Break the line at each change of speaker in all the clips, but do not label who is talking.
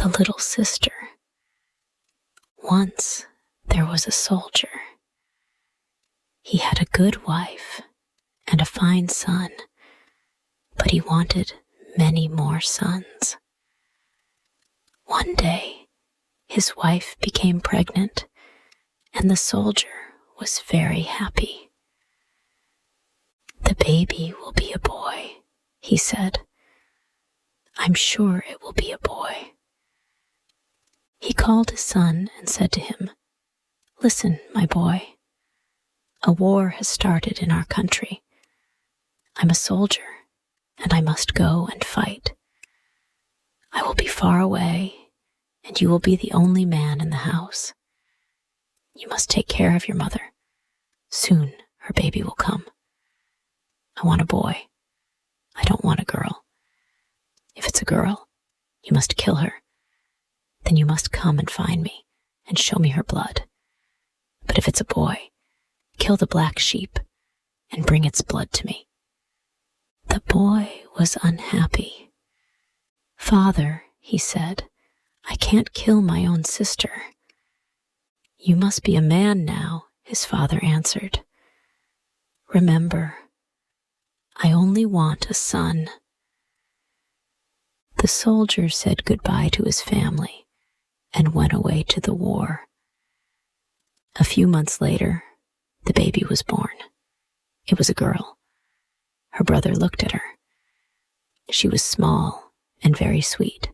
The little sister. Once there was a soldier. He had a good wife and a fine son, but he wanted many more sons. One day, his wife became pregnant, and the soldier was very happy. "The baby will be a boy," he said. "I'm sure it will be a boy." He called his son and said to him, "Listen, my boy, a war has started in our country. I'm a soldier, and I must go and fight. I will be far away, and you will be the only man in the house. You must take care of your mother. Soon her baby will come. I want a boy. I don't want a girl. If it's a girl, you must kill her. Then you must come and find me and show me her blood. But if it's a boy, kill the black sheep and bring its blood to me." The boy was unhappy. "Father," he said, "I can't kill my own sister." "You must be a man now," his father answered. "Remember, I only want a son." The soldier said goodbye to his family and went away to the war. A few months later, the baby was born. It was a girl. Her brother looked at her. She was small and very sweet.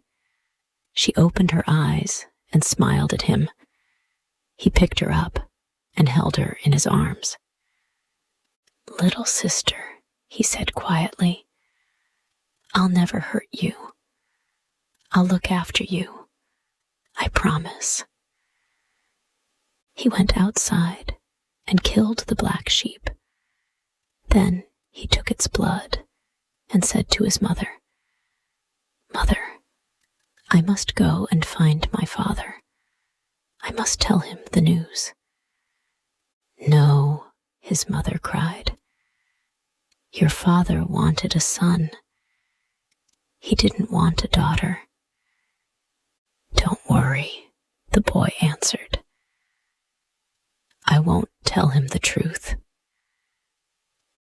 She opened her eyes and smiled at him. He picked her up and held her in his arms. "Little sister," he said quietly, "I'll never hurt you. I'll look after you. I promise." He went outside and killed the black sheep. Then he took its blood and said to his mother, "Mother, I must go and find my father. I must tell him the news." "No," his mother cried. "Your father wanted a son. He didn't want a daughter." "Don't worry," the boy answered. "I won't tell him the truth."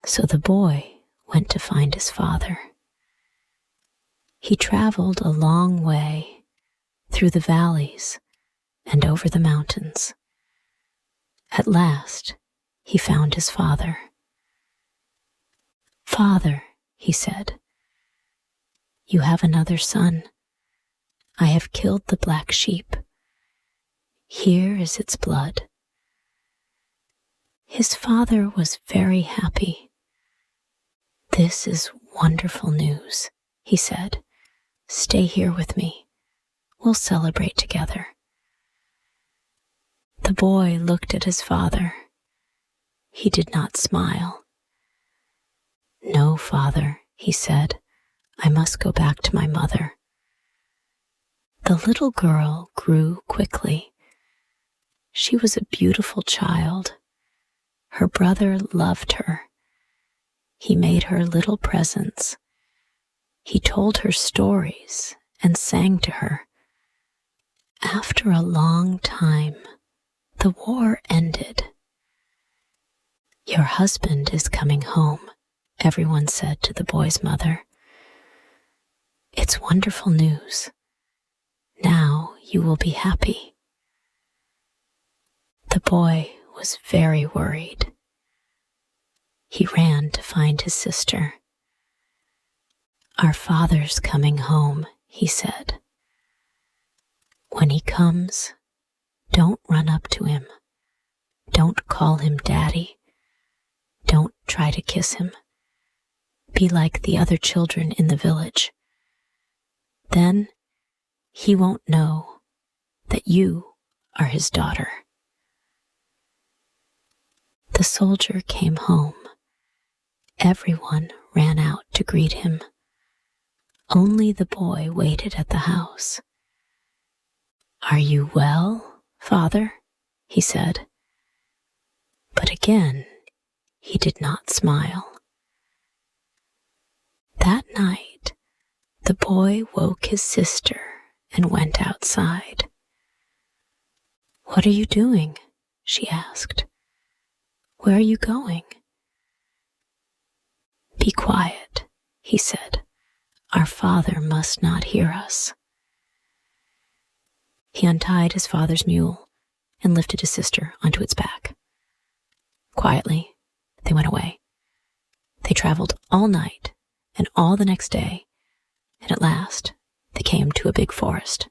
So the boy went to find his father. He traveled a long way through the valleys and over the mountains. At last, he found his father. "Father," he said, "you have another son. I have killed the black sheep. Here is its blood." His father was very happy. "This is wonderful news," he said. "Stay here with me. We'll celebrate together." The boy looked at his father. He did not smile. "No, father," he said, "I must go back to my mother." The little girl grew quickly. She was a beautiful child. Her brother loved her. He made her little presents. He told her stories and sang to her. After a long time, the war ended. "Your husband is coming home," everyone said to the boy's mother. "It's wonderful news. Now you will be happy." The boy was very worried. He ran to find his sister. "Our father's coming home," he said. "When he comes, don't run up to him. Don't call him Daddy. Don't try to kiss him. Be like the other children in the village. Then he won't know that you are his daughter." The soldier came home. Everyone ran out to greet him. Only the boy waited at the house. "Are you well, father?" he said. But again, he did not smile. That night, the boy woke his sister and went outside. "What are you doing?" she asked. "Where are you going?" "Be quiet," he said. "Our father must not hear us." He untied his father's mule and lifted his sister onto its back. Quietly, they went away. They traveled all night and all the next day, and at last they came to a big forest.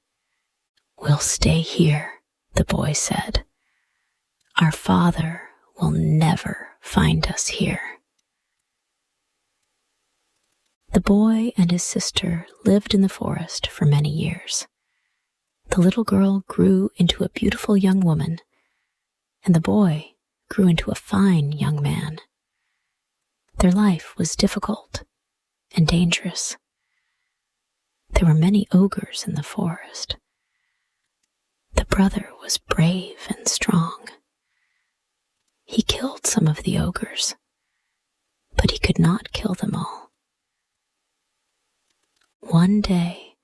"We'll stay here," the boy said. "Our father will never find us here." The boy and his sister lived in the forest for many years. The little girl grew into a beautiful young woman, and the boy grew into a fine young man. Their life was difficult and dangerous. There were many ogres in the forest. The brother was brave and strong. He killed some of the ogres, but he could not kill them all. One day,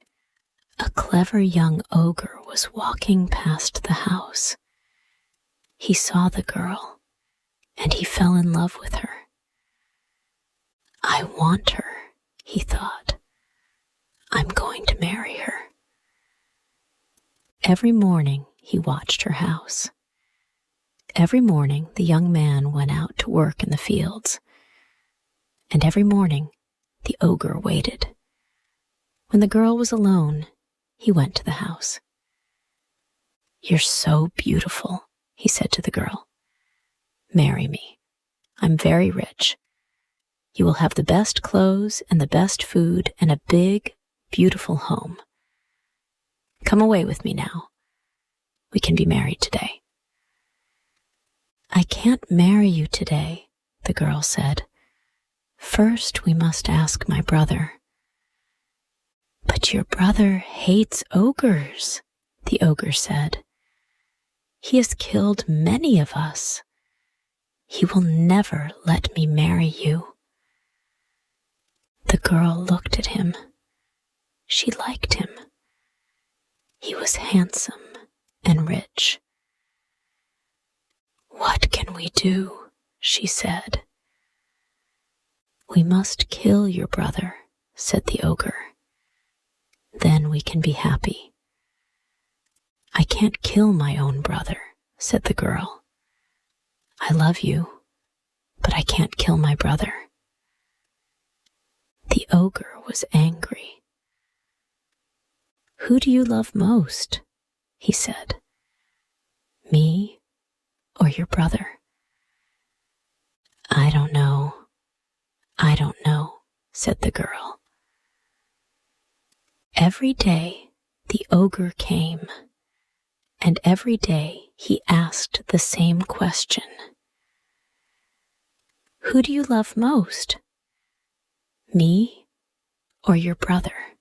a clever young ogre was walking past the house. He saw the girl, and he fell in love with her. "I want her," he thought. "I'm going to marry her." Every morning he watched her house. Every morning the young man went out to work in the fields, and every morning the ogre waited. When the girl was alone, he went to the house. "You're so beautiful," he said to the girl. "Marry me. I'm very rich. You will have the best clothes and the best food and a big, beautiful home. Come away with me now. We can be married today." "I can't marry you today," the girl said. "First, we must ask my brother." "But your brother hates ogres," the ogre said. "He has killed many of us. He will never let me marry you." The girl looked at him. She liked him. He was handsome and rich. "What can we do?" she said. "We must kill your brother," said the ogre. "Then we can be happy." "I can't kill my own brother," said the girl. "I love you, but I can't kill my brother." The ogre was angry. "Who do you love most?" he said. "Me or your brother?" "I don't know. I don't know," said the girl. Every day the ogre came, and every day he asked the same question. "Who do you love most? Me or your brother?"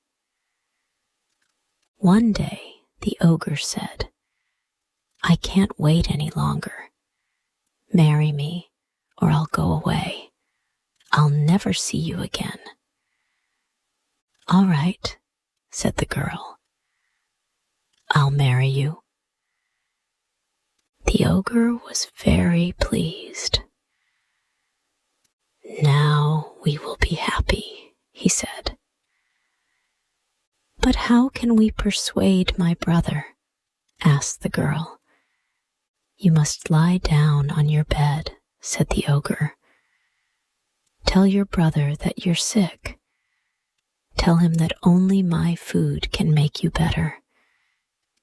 One day the ogre said, "I can't wait any longer. Marry me or I'll go away. I'll never see you again." "All right," said the girl. "I'll marry you." The ogre was very pleased. "Now we will be happy," he said. "But how can we persuade my brother?" asked the girl. "You must lie down on your bed," said the ogre. "Tell your brother that you're sick. Tell him that only my food can make you better.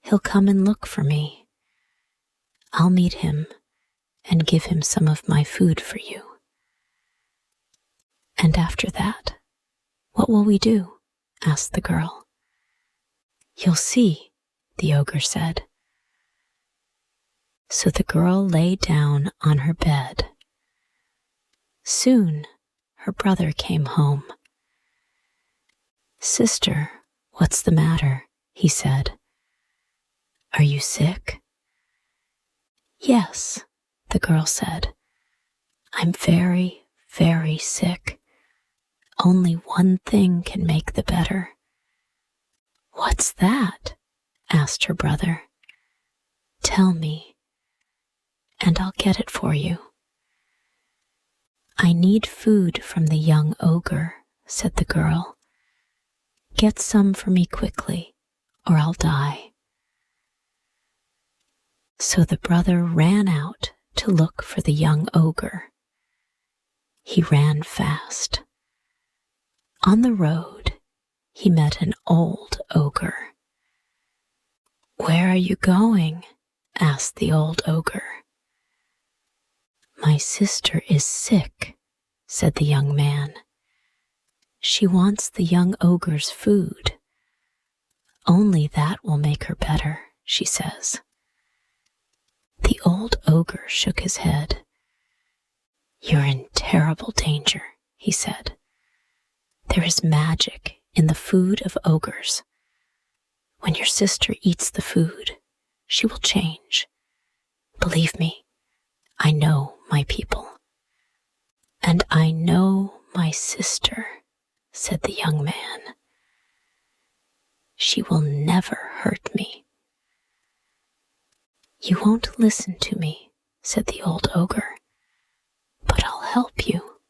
He'll come and look for me. I'll meet him and give him some of my food for you." "And after that, what will we do?" asked the girl. "You'll see," the ogre said. So the girl lay down on her bed. Soon her brother came home. "Sister, what's the matter?" he said. "Are you sick?" "Yes," the girl said. "I'm very, very sick. Only one thing can make the better." "What's that?" asked her brother. "Tell me, and I'll get it for you." "I need food from the young ogre," said the girl. "Get some for me quickly, or I'll die." So the brother ran out to look for the young ogre. He ran fast. On the road, he met an old ogre. "Where are you going?" asked the old ogre. "My sister is sick," said the young man. "She wants the young ogre's food. Only that will make her better, she says." The old ogre shook his head. "You're in terrible danger," he said. "There is magic in the food of ogres. When your sister eats the food, she will change. Believe me, I know my people." "And I know my sister," said the young man. "She will never hurt me." "You won't listen to me," said the old ogre, "but I'll help you.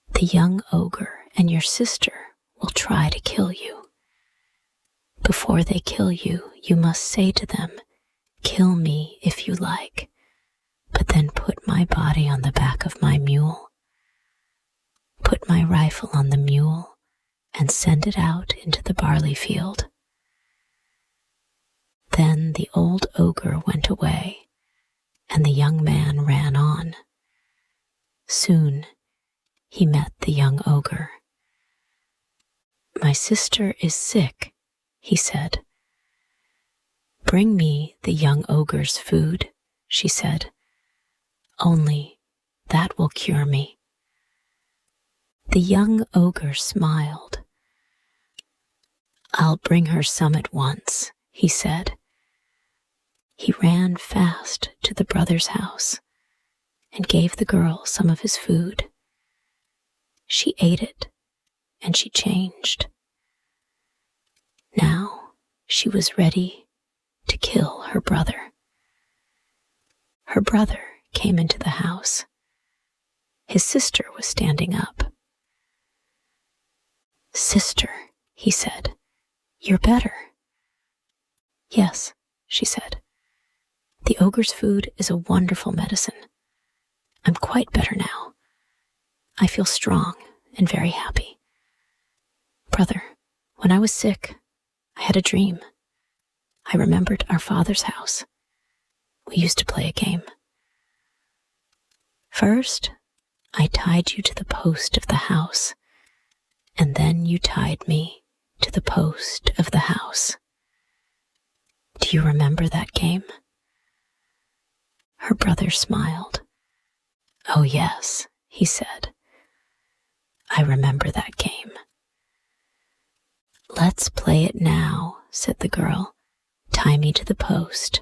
The young ogre and your sister will try to kill you. Before they kill you, you must say to them, 'Kill me if you like, but then put my body on the back of my mule. Put my rifle on the mule and send it out into the barley field.'" Then the old ogre went away, and the young man ran on. Soon he met the young ogre. "My sister is sick," he said. "Bring me the young ogre's food," she said. "Only that will cure me." The young ogre smiled. "I'll bring her some at once," he said. He ran fast to the brother's house and gave the girl some of his food. She ate it, and she changed. Now she was ready to kill her brother. Her brother came into the house. His sister was standing up. "Sister," he said, "you're better." "Yes," she said. "The ogre's food is a wonderful medicine. I'm quite better now. I feel strong and very happy. Brother, when I was sick, I had a dream. I remembered our father's house. We used to play a game. First, I tied you to the post of the house, and then you tied me to the post of the house. Do you remember that game?" Her brother smiled. "Oh yes," he said. "I remember that game." "Let's play it now," said the girl. "Tie me to the post."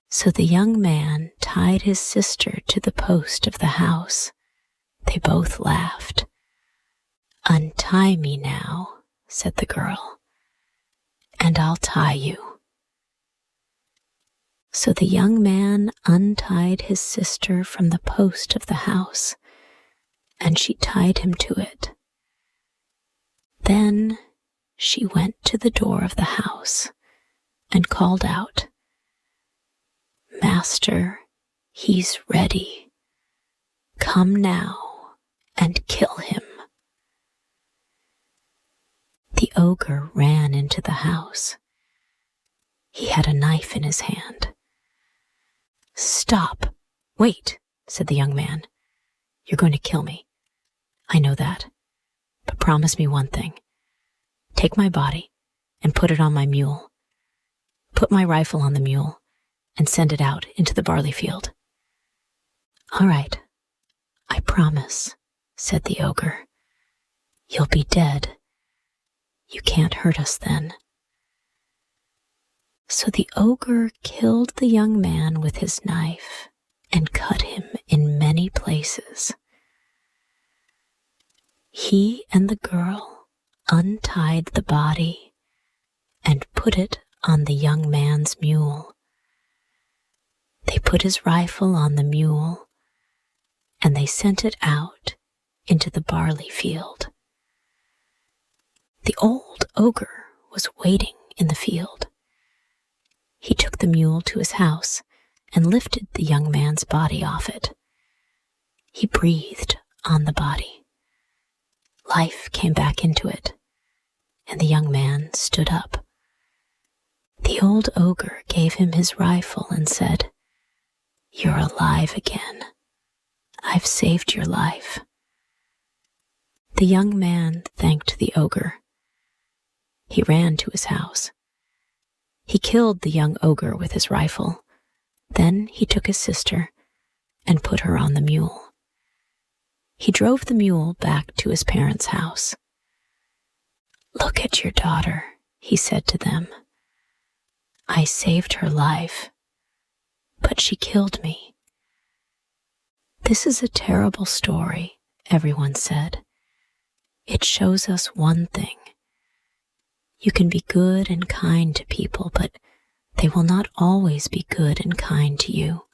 So the young man tied his sister to the post of the house. They both laughed. "Untie me now," said the girl, "and I'll tie you." So the young man untied his sister from the post of the house, and she tied him to it. Then she went to the door of the house and called out, "Master, he's ready. Come now and kill him." The ogre ran into the house. He had a knife in his hand. "Stop! Wait," said the young man. "You're going to kill me. I know that. But promise me one thing. Take my body and put it on my mule. Put my rifle on the mule and send it out into the barley field." "All right, I promise," said the ogre. "You'll be dead. You can't hurt us then." So the ogre killed the young man with his knife and cut him in many places. He and the girl untied the body and put it on the young man's mule. They put his rifle on the mule, and they sent it out into the barley field. The old ogre was waiting in the field. He took the mule to his house and lifted the young man's body off it. He breathed on the body. Life came back into it, and the young man stood up. The old ogre gave him his rifle and said, "You're alive again. I've saved your life." The young man thanked the ogre. He ran to his house. He killed the young ogre with his rifle. Then he took his sister and put her on the mule. He drove the mule back to his parents' house. "Look at your daughter," he said to them. "I saved her life, but she killed me." "This is a terrible story," everyone said. "It shows us one thing. You can be good and kind to people, but they will not always be good and kind to you.